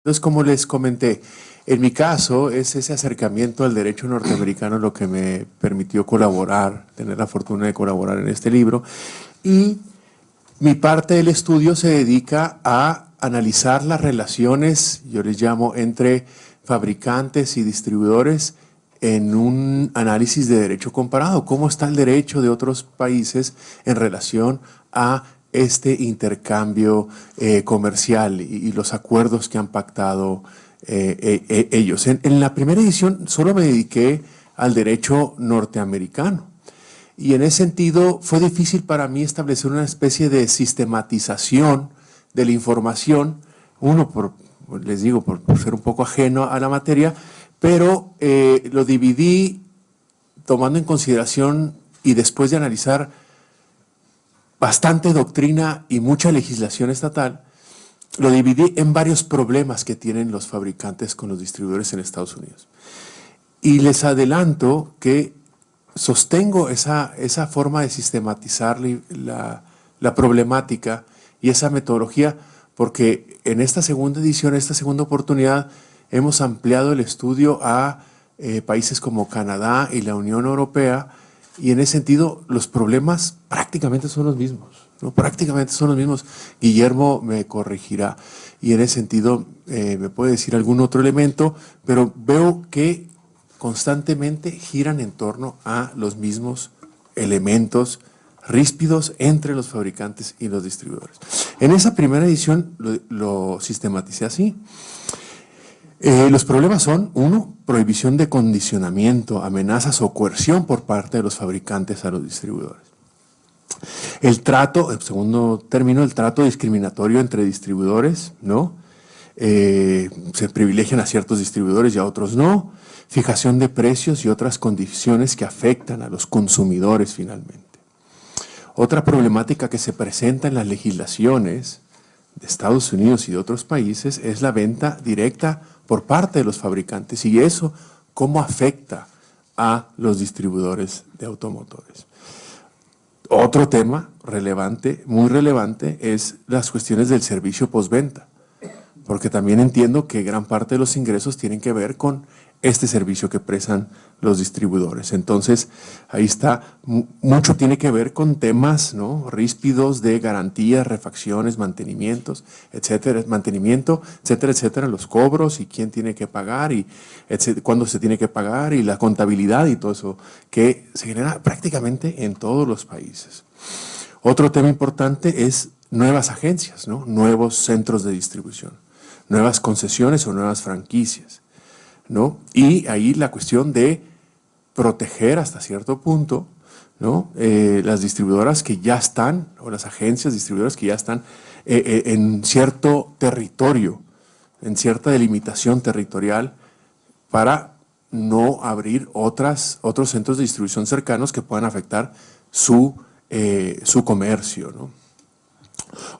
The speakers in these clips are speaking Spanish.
Entonces, como les comenté, en mi caso es ese acercamiento al derecho norteamericano lo que me permitió colaborar, tener la fortuna de colaborar en este libro. Y mi parte del estudio se dedica a analizar las relaciones, yo les llamo, entre fabricantes y distribuidores en un análisis de derecho comparado. ¿Cómo está el derecho de otros países en relación a este intercambio comercial y los acuerdos que han pactado ellos? En la primera edición solo me dediqué al derecho norteamericano. Y en ese sentido fue difícil para mí establecer una especie de sistematización de la información, les digo, por ser un poco ajeno a la materia, pero lo dividí tomando en consideración y después de analizar bastante doctrina y mucha legislación estatal, lo dividí en varios problemas que tienen los fabricantes con los distribuidores en Estados Unidos. Y les adelanto que sostengo esa forma de sistematizar la problemática y esa metodología porque en esta segunda edición, esta segunda oportunidad, hemos ampliado el estudio a países como Canadá y la Unión Europea, y en ese sentido los problemas prácticamente son los mismos, ¿no? Prácticamente son los mismos. Guillermo me corregirá y en ese sentido me puede decir algún otro elemento, pero veo que constantemente giran en torno a los mismos elementos ríspidos entre los fabricantes y los distribuidores. En esa primera edición lo sistematicé así. Los problemas son, uno, prohibición de condicionamiento, amenazas o coerción por parte de los fabricantes a los distribuidores. El trato, en segundo término, el trato discriminatorio entre distribuidores, ¿no? Se privilegian a ciertos distribuidores y a otros no. Fijación de precios y otras condiciones que afectan a los consumidores finalmente. Otra problemática que se presenta en las legislaciones de Estados Unidos y de otros países es la venta directa por parte de los fabricantes y eso cómo afecta a los distribuidores de automotores. Otro tema relevante, muy relevante, es las cuestiones del servicio postventa, porque también entiendo que gran parte de los ingresos tienen que ver con este servicio que prestan los distribuidores. Entonces, ahí está, mucho tiene que ver con temas, ¿no?, ríspidos de garantías, refacciones, mantenimientos, etcétera, etcétera, los cobros y quién tiene que pagar y cuándo se tiene que pagar y la contabilidad y todo eso que se genera prácticamente en todos los países. Otro tema importante es nuevas agencias, ¿no?, nuevos centros de distribución, nuevas concesiones o nuevas franquicias, ¿no? Y ahí la cuestión de proteger hasta cierto punto, ¿no?, las distribuidoras que ya están, o las agencias distribuidoras que ya están en cierto territorio, en cierta delimitación territorial, para no abrir otros centros de distribución cercanos que puedan afectar su comercio, ¿no?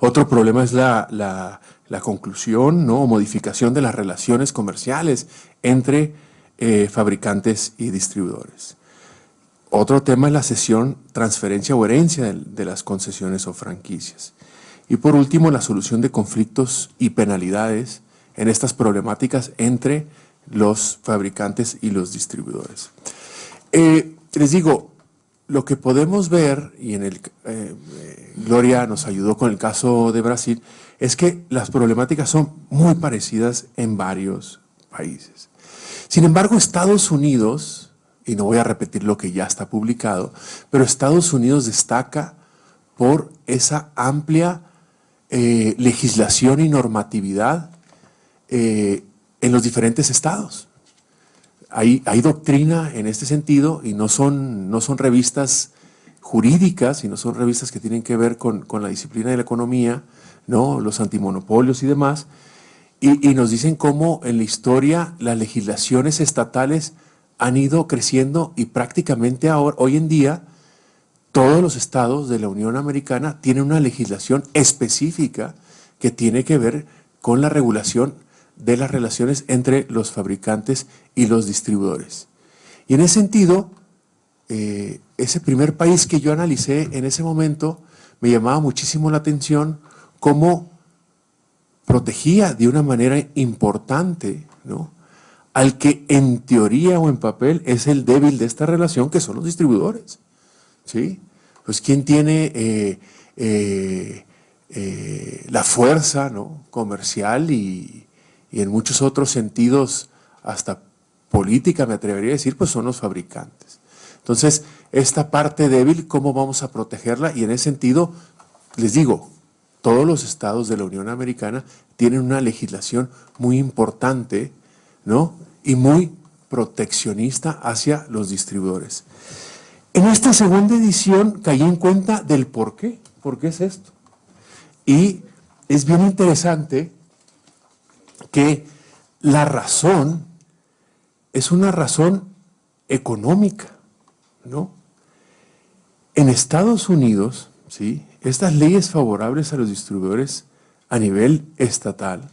Otro problema es la conclusión, ¿no?, o modificación de las relaciones comerciales entre fabricantes y distribuidores. Otro tema es la cesión, transferencia o herencia de las concesiones o franquicias. Y por último, la solución de conflictos y penalidades en estas problemáticas entre los fabricantes y los distribuidores. Les digo, lo que podemos ver, y Gloria nos ayudó con el caso de Brasil, es que las problemáticas son muy parecidas en varios países. Sin embargo, Estados Unidos, y no voy a repetir lo que ya está publicado, pero Estados Unidos destaca por esa amplia legislación y normatividad en los diferentes estados. Hay doctrina en este sentido y no son revistas jurídicas, sino son revistas que tienen que ver con la disciplina de la economía, ¿no?, los antimonopolios y demás, y nos dicen cómo en la historia las legislaciones estatales han ido creciendo y prácticamente hoy en día todos los estados de la Unión Americana tienen una legislación específica que tiene que ver con la regulación de las relaciones entre los fabricantes y los distribuidores. Y en ese sentido, ese primer país que yo analicé en ese momento me llamaba muchísimo la atención cómo protegía de una manera importante, ¿no?, al que en teoría o en papel es el débil de esta relación, que son los distribuidores, ¿sí? Pues ¿quién tiene la fuerza, ¿no?, comercial y en muchos otros sentidos, hasta política, me atrevería a decir, pues son los fabricantes. Entonces, esta parte débil, ¿cómo vamos a protegerla? Y en ese sentido, les digo, todos los estados de la Unión Americana tienen una legislación muy importante, ¿no?, y muy proteccionista hacia los distribuidores. En esta segunda edición caí en cuenta del por qué es esto. Y es bien interesante que la razón es una razón económica, ¿no? En Estados Unidos, ¿sí?, estas leyes favorables a los distribuidores a nivel estatal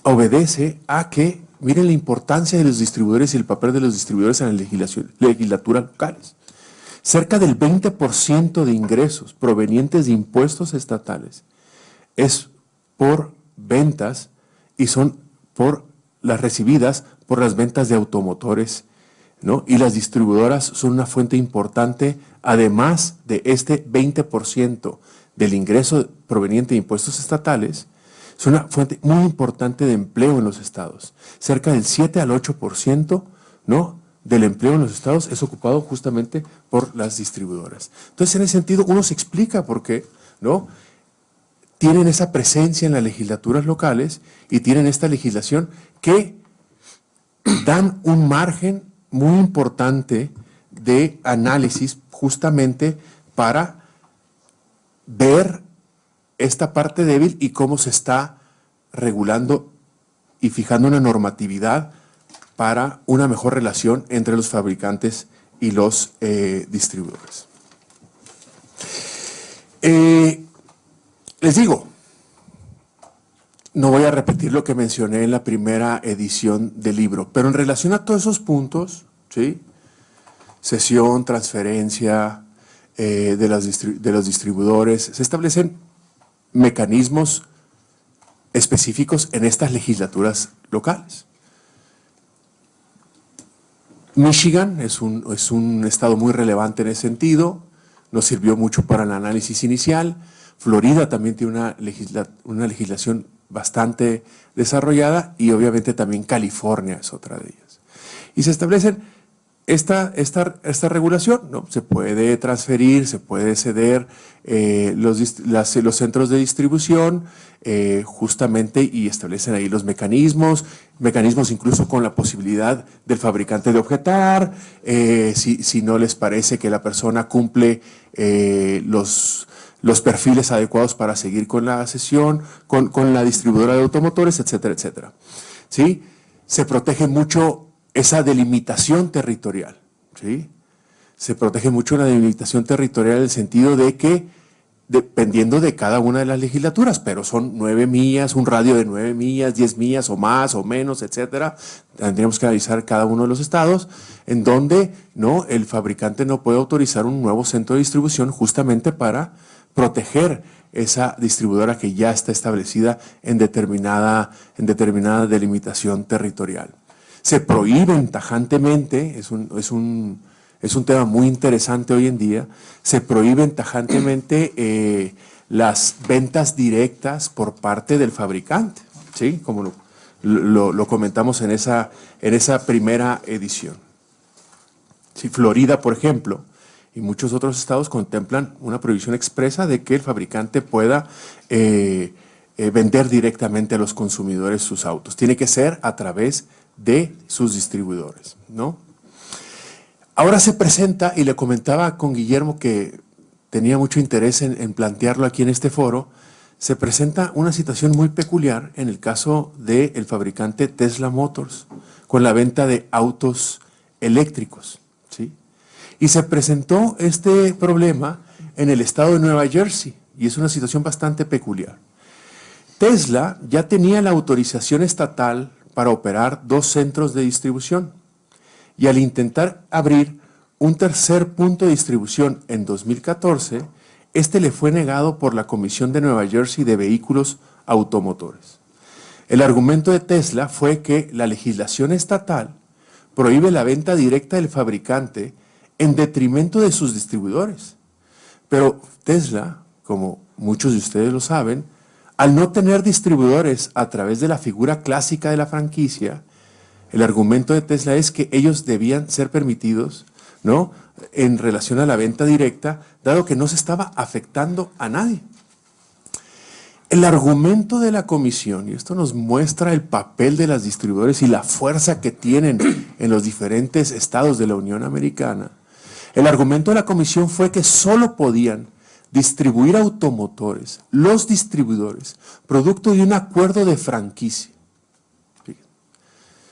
obedece a que, miren la importancia de los distribuidores y el papel de los distribuidores en las legislaturas locales. Cerca del 20% de ingresos provenientes de impuestos estatales es por ventas y son por las recibidas por las ventas de automotores, ¿no? Y las distribuidoras son una fuente importante, además de este 20% del ingreso proveniente de impuestos estatales, es una fuente muy importante de empleo en los estados. Cerca del 7 al 8%, ¿no?, del empleo en los estados es ocupado justamente por las distribuidoras. Entonces, en ese sentido, uno se explica por qué, ¿no?, tienen esa presencia en las legislaturas locales y tienen esta legislación que dan un margen muy importante de análisis justamente para ver esta parte débil y cómo se está regulando y fijando una normatividad para una mejor relación entre los fabricantes y los distribuidores. Les digo, no voy a repetir lo que mencioné en la primera edición del libro, pero en relación a todos esos puntos, ¿sí?, cesión, transferencia de los distribuidores, se establecen mecanismos específicos en estas legislaturas locales. Michigan es un estado muy relevante en ese sentido, nos sirvió mucho para el análisis inicial. Florida también tiene una legislación bastante desarrollada y obviamente también California es otra de ellas. Y se establecen esta regulación, ¿no? Se puede transferir, se puede ceder los centros de distribución justamente, y establecen ahí los mecanismos incluso con la posibilidad del fabricante de objetar, si no les parece que la persona cumple los perfiles adecuados para seguir con la cesión, con la distribuidora de automotores, etcétera, etcétera. ¿Sí? Se protege mucho esa delimitación territorial, ¿sí? Se protege mucho la delimitación territorial en el sentido de que, dependiendo de cada una de las legislaturas, pero son 9 millas, un radio de 9 millas, 10 millas o más o menos, etcétera. Tendríamos que analizar cada uno de los estados en donde, ¿no?, el fabricante no puede autorizar un nuevo centro de distribución justamente para proteger esa distribuidora que ya está establecida en determinada delimitación territorial. Se prohíben tajantemente, es un tema muy interesante hoy en día, se prohíben tajantemente las ventas directas por parte del fabricante, ¿sí?, como lo comentamos en esa primera edición. Sí, Florida, por ejemplo, y muchos otros estados contemplan una prohibición expresa de que el fabricante pueda vender directamente a los consumidores sus autos. Tiene que ser a través de sus distribuidores, ¿no? Ahora se presenta, y le comentaba con Guillermo que tenía mucho interés en plantearlo aquí en este foro, se presenta una situación muy peculiar en el caso del fabricante Tesla Motors, con la venta de autos eléctricos, ¿sí? Y se presentó este problema en el estado de Nueva Jersey, y es una situación bastante peculiar. Tesla ya tenía la autorización estatal para operar 2 centros de distribución, y al intentar abrir un tercer punto de distribución en 2014, este le fue negado por la Comisión de Nueva Jersey de Vehículos automotores. El argumento de Tesla fue que la legislación estatal prohíbe la venta directa del fabricante en detrimento de sus distribuidores. Pero Tesla, como muchos de ustedes lo saben, al no tener distribuidores a través de la figura clásica de la franquicia, el argumento de Tesla es que ellos debían ser permitidos, ¿no?, en relación a la venta directa, dado que no se estaba afectando a nadie. El argumento de la comisión, y esto nos muestra el papel de los distribuidores y la fuerza que tienen en los diferentes estados de la Unión Americana, el argumento de la comisión fue que solo podían distribuir automotores, los distribuidores, producto de un acuerdo de franquicia.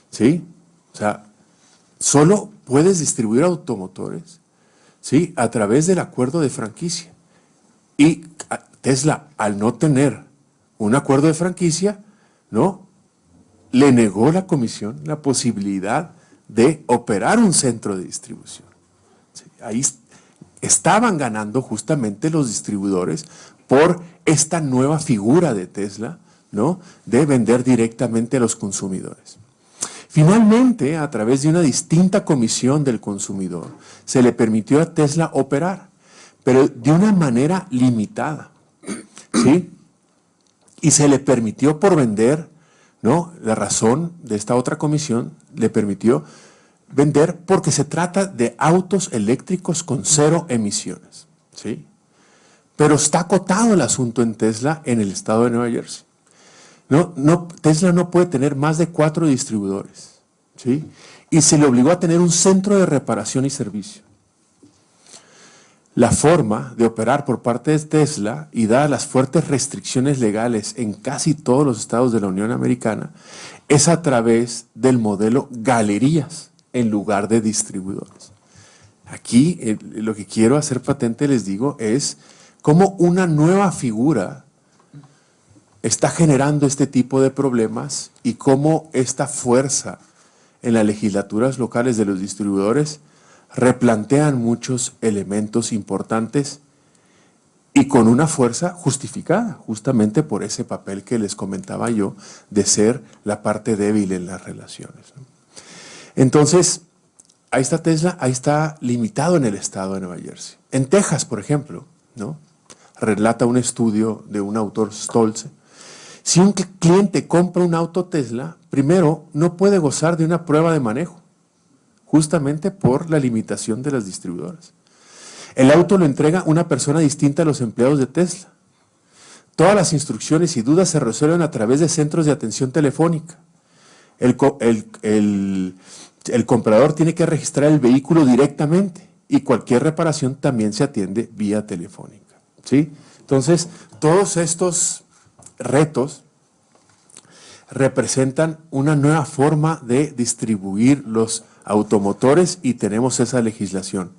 ¿Sí? O sea, solo puedes distribuir automotores, ¿sí?, a través del acuerdo de franquicia. Y Tesla, al no tener un acuerdo de franquicia, ¿no?, le negó la comisión la posibilidad de operar un centro de distribución. ¿Sí? Ahí estaban ganando justamente los distribuidores por esta nueva figura de Tesla, ¿no?, de vender directamente a los consumidores. Finalmente, a través de una distinta comisión del consumidor, se le permitió a Tesla operar, pero de una manera limitada, ¿sí? Y se le permitió por vender, ¿no? La razón de esta otra comisión le permitió vender porque se trata de autos eléctricos con 0 emisiones, ¿sí? Pero está acotado el asunto en Tesla en el estado de Nueva Jersey. Tesla no puede tener más de 4 distribuidores, ¿sí? Y se le obligó a tener un centro de reparación y servicio. La forma de operar por parte de Tesla, y dadas las fuertes restricciones legales en casi todos los estados de la Unión Americana, es a través del modelo galerías en lugar de distribuidores. Aquí lo que quiero hacer patente, les digo, es cómo una nueva figura está generando este tipo de problemas y cómo esta fuerza en las legislaturas locales de los distribuidores replantean muchos elementos importantes y con una fuerza justificada, justamente por ese papel que les comentaba yo de ser la parte débil en las relaciones, ¿no? Entonces, ahí está Tesla, ahí está limitado en el estado de Nueva Jersey. En Texas, por ejemplo, ¿no?, relata un estudio de un autor, Stolze. Si un cliente compra un auto Tesla, primero no puede gozar de una prueba de manejo, justamente por la limitación de las distribuidoras. El auto lo entrega una persona distinta a los empleados de Tesla. Todas las instrucciones y dudas se resuelven a través de centros de atención telefónica. El comprador tiene que registrar el vehículo directamente y cualquier reparación también se atiende vía telefónica, ¿sí? Entonces, todos estos retos representan una nueva forma de distribuir los automotores y tenemos esa legislación.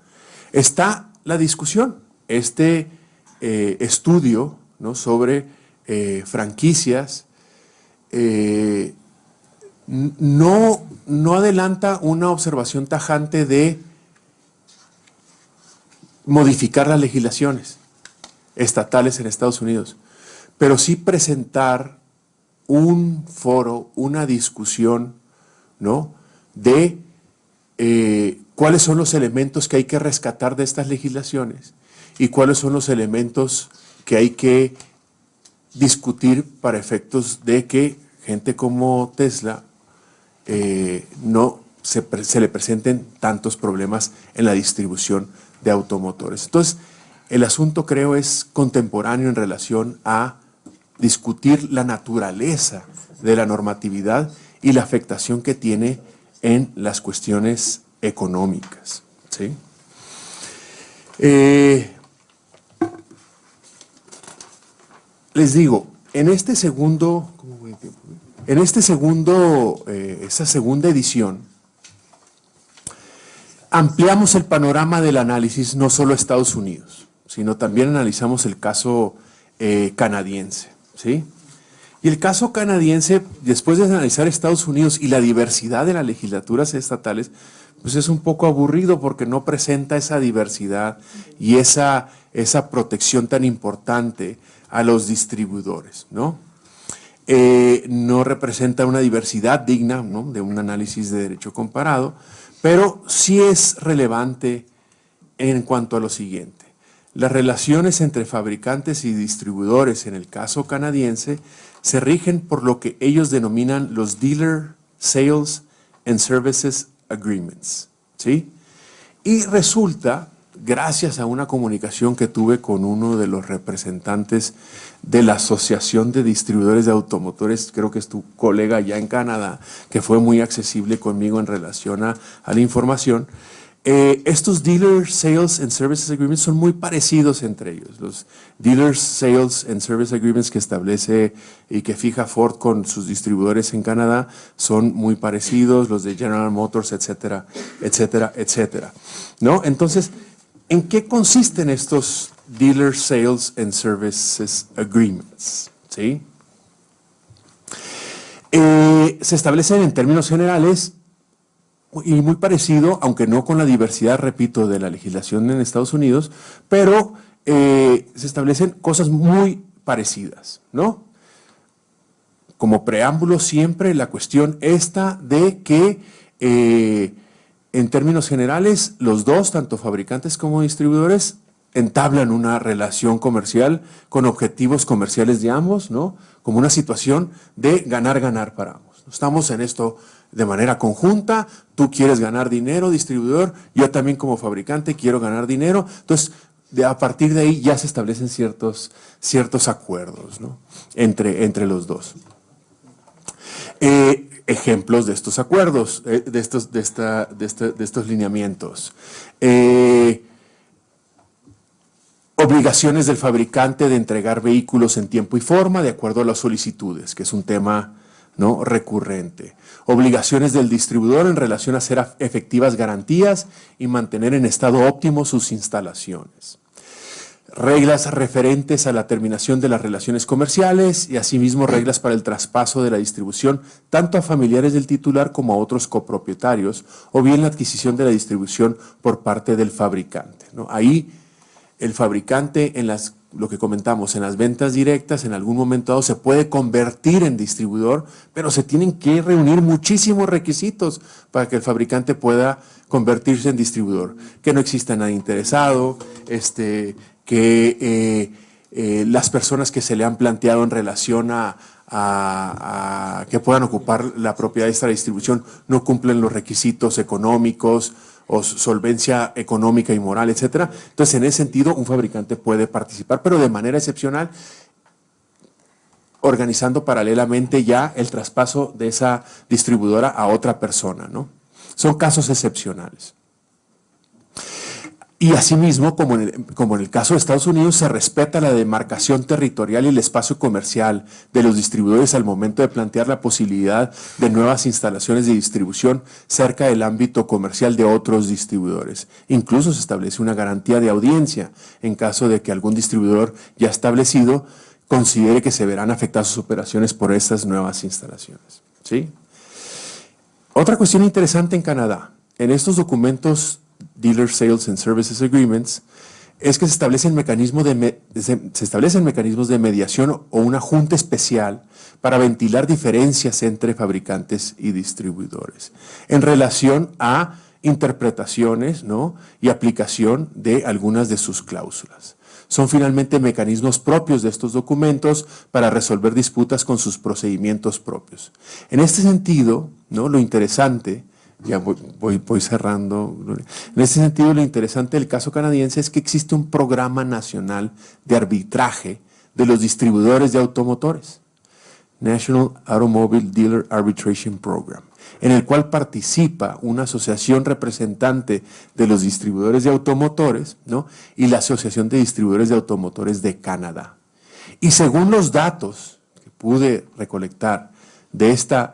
Está la discusión, estudio, ¿no?, sobre franquicias, no adelanta una observación tajante de modificar las legislaciones estatales en Estados Unidos, pero sí presentar un foro, una discusión, ¿no?, de cuáles son los elementos que hay que rescatar de estas legislaciones y cuáles son los elementos que hay que discutir para efectos de que gente como Tesla no se le presenten tantos problemas en la distribución de automotores. Entonces, el asunto, creo, es contemporáneo en relación a discutir la naturaleza de la normatividad y la afectación que tiene en las cuestiones económicas, ¿sí? Les digo, esa segunda edición, ampliamos el panorama del análisis no solo a Estados Unidos, sino también analizamos el caso canadiense, ¿sí? Y el caso canadiense, después de analizar Estados Unidos y la diversidad de las legislaturas estatales, pues es un poco aburrido porque no presenta esa diversidad y esa protección tan importante a los distribuidores, ¿no? no representa una diversidad digna, ¿no?, de un análisis de derecho comparado, pero sí es relevante en cuanto a lo siguiente. Las relaciones entre fabricantes y distribuidores en el caso canadiense se rigen por lo que ellos denominan los Dealer Sales and Services Agreements, ¿sí? Y resulta, gracias a una comunicación que tuve con uno de los representantes de la Asociación de Distribuidores de Automotores, creo que es tu colega allá en Canadá, que fue muy accesible conmigo en relación a la información. Estos Dealer Sales and Services Agreements son muy parecidos entre ellos. Los Dealer Sales and Service Agreements que establece y que fija Ford con sus distribuidores en Canadá son muy parecidos, los de General Motors, etcétera, etcétera, etcétera, ¿no? Entonces, ¿en qué consisten estos Dealer Sales and Services Agreements? ¿Sí? Se establecen en términos generales y muy parecido, aunque no con la diversidad, repito, de la legislación en Estados Unidos, pero se establecen cosas muy parecidas, ¿no? Como preámbulo siempre la cuestión esta de que en términos generales los dos, tanto fabricantes como distribuidores, entablan una relación comercial con objetivos comerciales de ambos, ¿no? Como una situación de ganar-ganar para ambos. Estamos en esto de manera conjunta, tú quieres ganar dinero, distribuidor, yo también como fabricante quiero ganar dinero, entonces a partir de ahí ya se establecen ciertos acuerdos, ¿no?, entre los dos. Ejemplos de estos acuerdos, de estos lineamientos. Obligaciones del fabricante de entregar vehículos en tiempo y forma de acuerdo a las solicitudes, que es un tema, ¿no?, recurrente. Obligaciones del distribuidor en relación a hacer efectivas garantías y mantener en estado óptimo sus instalaciones. Reglas referentes a la terminación de las relaciones comerciales y asimismo reglas para el traspaso de la distribución tanto a familiares del titular como a otros copropietarios o bien la adquisición de la distribución por parte del fabricante, ¿no? Ahí el fabricante lo que comentamos, en las ventas directas, en algún momento dado se puede convertir en distribuidor, pero se tienen que reunir muchísimos requisitos para que el fabricante pueda convertirse en distribuidor. Que no exista nadie interesado, que las personas que se le han planteado en relación a que puedan ocupar la propiedad de esta distribución no cumplen los requisitos económicos o solvencia económica y moral, etcétera. Entonces, en ese sentido, un fabricante puede participar, pero de manera excepcional, organizando paralelamente ya el traspaso de esa distribuidora a otra persona, ¿no? Son casos excepcionales. Y asimismo, como en el caso de Estados Unidos, se respeta la demarcación territorial y el espacio comercial de los distribuidores al momento de plantear la posibilidad de nuevas instalaciones de distribución cerca del ámbito comercial de otros distribuidores. Incluso se establece una garantía de audiencia en caso de que algún distribuidor ya establecido considere que se verán afectadas sus operaciones por estas nuevas instalaciones, ¿sí? Otra cuestión interesante en Canadá, en estos documentos Dealer Sales and Services Agreements, es que se establecen mecanismos de mediación o una junta especial para ventilar diferencias entre fabricantes y distribuidores en relación a interpretaciones, ¿no?, y aplicación de algunas de sus cláusulas. Son finalmente mecanismos propios de estos documentos para resolver disputas con sus procedimientos propios. En este sentido, ¿no?, lo interesante, ya voy cerrando. En este sentido, lo interesante del caso canadiense es que existe un programa nacional de arbitraje de los distribuidores de automotores, National Automobile Dealer Arbitration Program, en el cual participa una asociación representante de los distribuidores de automotores, ¿no?, y la Asociación de Distribuidores de Automotores de Canadá. Y según los datos que pude recolectar de este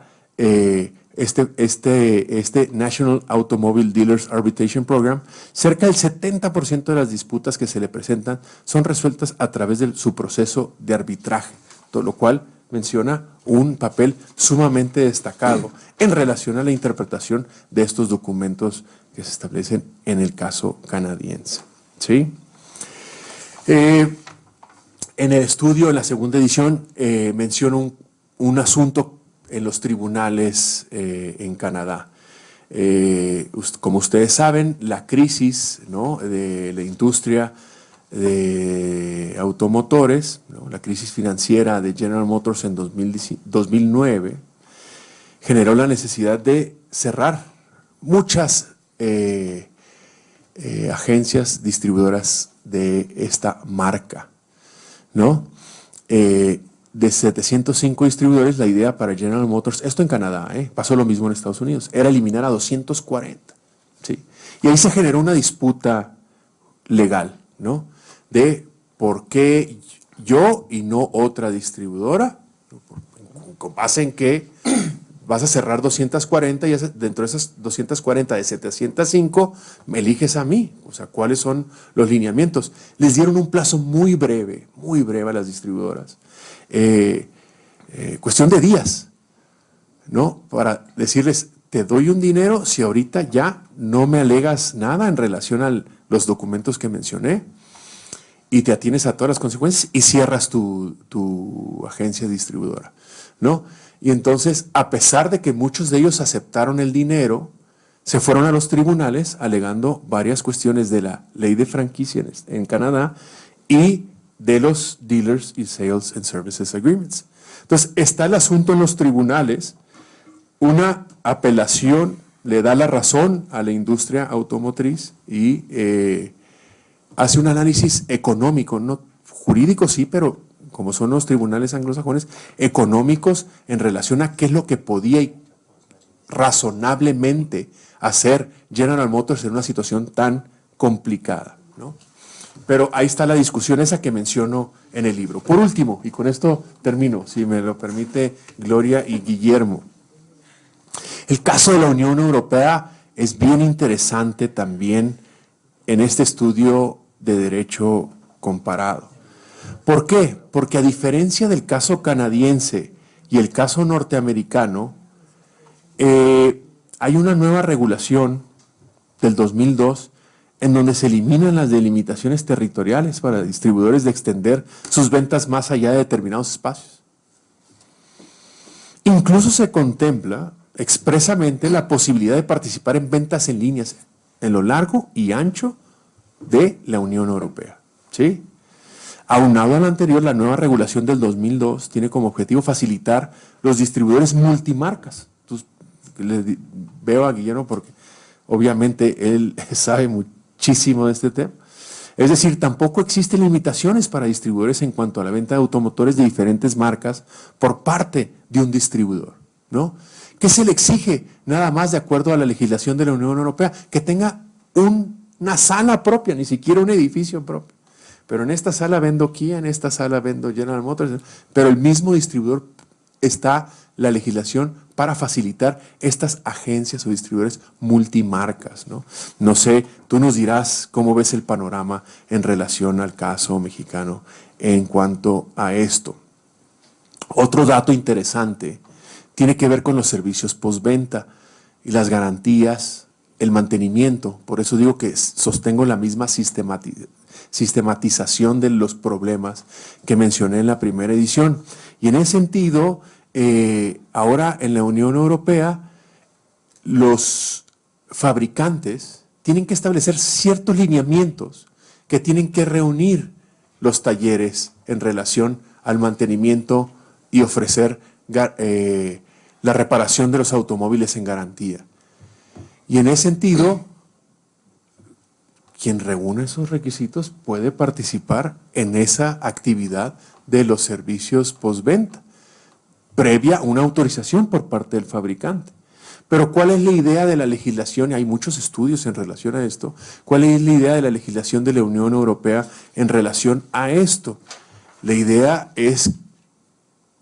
National Automobile Dealers Arbitration Program, cerca del 70% de las disputas que se le presentan son resueltas a través de su proceso de arbitraje, todo lo cual menciona un papel sumamente destacado en relación a la interpretación de estos documentos que se establecen en el caso canadiense, ¿sí? En el estudio, en la segunda edición, menciono un asunto en los tribunales en Canadá. Como ustedes saben, la crisis, ¿no?, de la industria de automotores, ¿no?, la crisis financiera de General Motors en 2009, generó la necesidad de cerrar muchas agencias distribuidoras de esta marca, ¿no? De 705 distribuidores, la idea para General Motors, esto en Canadá, pasó lo mismo en Estados Unidos, era eliminar a 240. ¿Sí? Y ahí se generó una disputa legal, ¿no?, de por qué yo y no otra distribuidora, con base en que vas a cerrar 240 y dentro de esas 240 de 705 me eliges a mí. O sea, ¿cuáles son los lineamientos? Les dieron un plazo muy breve a las distribuidoras. Cuestión de días, ¿no?, para decirles, te doy un dinero si ahorita ya no me alegas nada en relación a los documentos que mencioné y te atienes a todas las consecuencias y cierras tu agencia distribuidora, ¿no? Y entonces, a pesar de que muchos de ellos aceptaron el dinero, se fueron a los tribunales alegando varias cuestiones de la ley de franquicia en Canadá y de los Dealers y Sales and Services Agreements. Entonces, está el asunto en los tribunales, una apelación le da la razón a la industria automotriz y hace un análisis económico, no jurídico sí, pero como son los tribunales anglosajones, económicos en relación a qué es lo que podía razonablemente hacer General Motors en una situación tan complicada, ¿no? Pero ahí está la discusión esa que menciono en el libro. Por último, y con esto termino, si me lo permite Gloria y Guillermo, el caso de la Unión Europea es bien interesante también en este estudio de derecho comparado. ¿Por qué? Porque a diferencia del caso canadiense y el caso norteamericano, hay una nueva regulación del 2002 en donde se eliminan las delimitaciones territoriales para distribuidores de extender sus ventas más allá de determinados espacios. Incluso se contempla expresamente la posibilidad de participar en ventas en líneas en lo largo y ancho de la Unión Europea, ¿sí? Aunado a lo anterior, la nueva regulación del 2002 tiene como objetivo facilitar los distribuidores multimarcas. Entonces, veo a Guillermo porque obviamente él sabe muchísimo de este tema. Es decir, tampoco existen limitaciones para distribuidores en cuanto a la venta de automotores de diferentes marcas por parte de un distribuidor, ¿no? ¿Qué se le exige? Nada más de acuerdo a la legislación de la Unión Europea, que tenga una sala propia, ni siquiera un edificio propio. Pero en esta sala vendo Kia, en esta sala vendo General Motors, pero el mismo distribuidor está la legislación para facilitar estas agencias o distribuidores multimarcas, ¿no? No sé, tú nos dirás cómo ves el panorama en relación al caso mexicano en cuanto a esto. Otro dato interesante tiene que ver con los servicios postventa y las garantías, el mantenimiento. Por eso digo que sostengo la misma sistematización de los problemas que mencioné en la primera edición. Y en ese sentido, ahora en la Unión Europea, los fabricantes tienen que establecer ciertos lineamientos que tienen que reunir los talleres en relación al mantenimiento y ofrecer la reparación de los automóviles en garantía. Y en ese sentido, quien reúne esos requisitos puede participar en esa actividad de los servicios postventa, previa una autorización por parte del fabricante. Pero ¿cuál es la idea de la legislación? Hay muchos estudios en relación a esto. ¿Cuál es la idea de la legislación de la Unión Europea en relación a esto? La idea es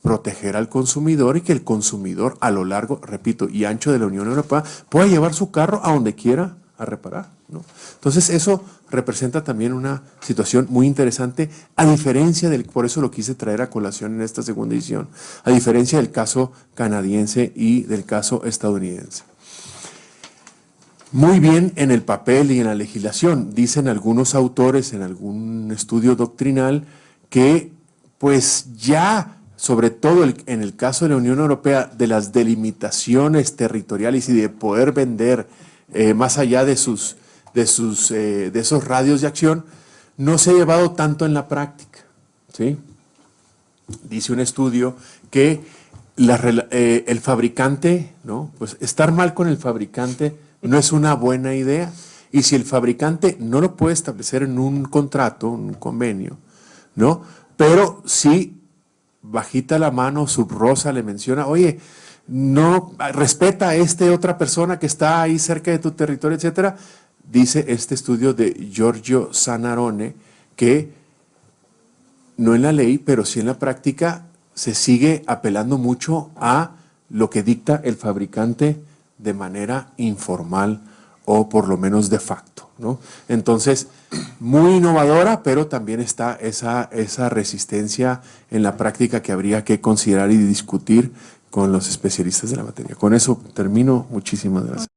proteger al consumidor y que el consumidor a lo largo, repito, y ancho de la Unión Europea pueda llevar su carro a donde quiera a reparar, ¿no? Entonces eso representa también una situación muy interesante, a diferencia del, por eso lo quise traer a colación en esta segunda edición, a diferencia del caso canadiense y del caso estadounidense. Muy bien en el papel y en la legislación, dicen algunos autores en algún estudio doctrinal que pues ya sobre todo en el caso de la Unión Europea, de las delimitaciones territoriales y de poder vender más allá de esos radios de acción, no se ha llevado tanto en la práctica, ¿sí? Dice un estudio que el fabricante, ¿no? Pues estar mal con el fabricante no es una buena idea. Y si el fabricante no lo puede establecer en un contrato, en un convenio, ¿no? Pero sí, bajita la mano, subrosa, le menciona, oye, no, respeta a otra persona que está ahí cerca de tu territorio, etcétera. Dice este estudio de Giorgio Zanarone que no en la ley, pero sí en la práctica se sigue apelando mucho a lo que dicta el fabricante de manera informal o por lo menos de facto, ¿no? Entonces, muy innovadora, pero también está esa resistencia en la práctica que habría que considerar y discutir con los especialistas de la materia. Con eso termino. Muchísimas gracias.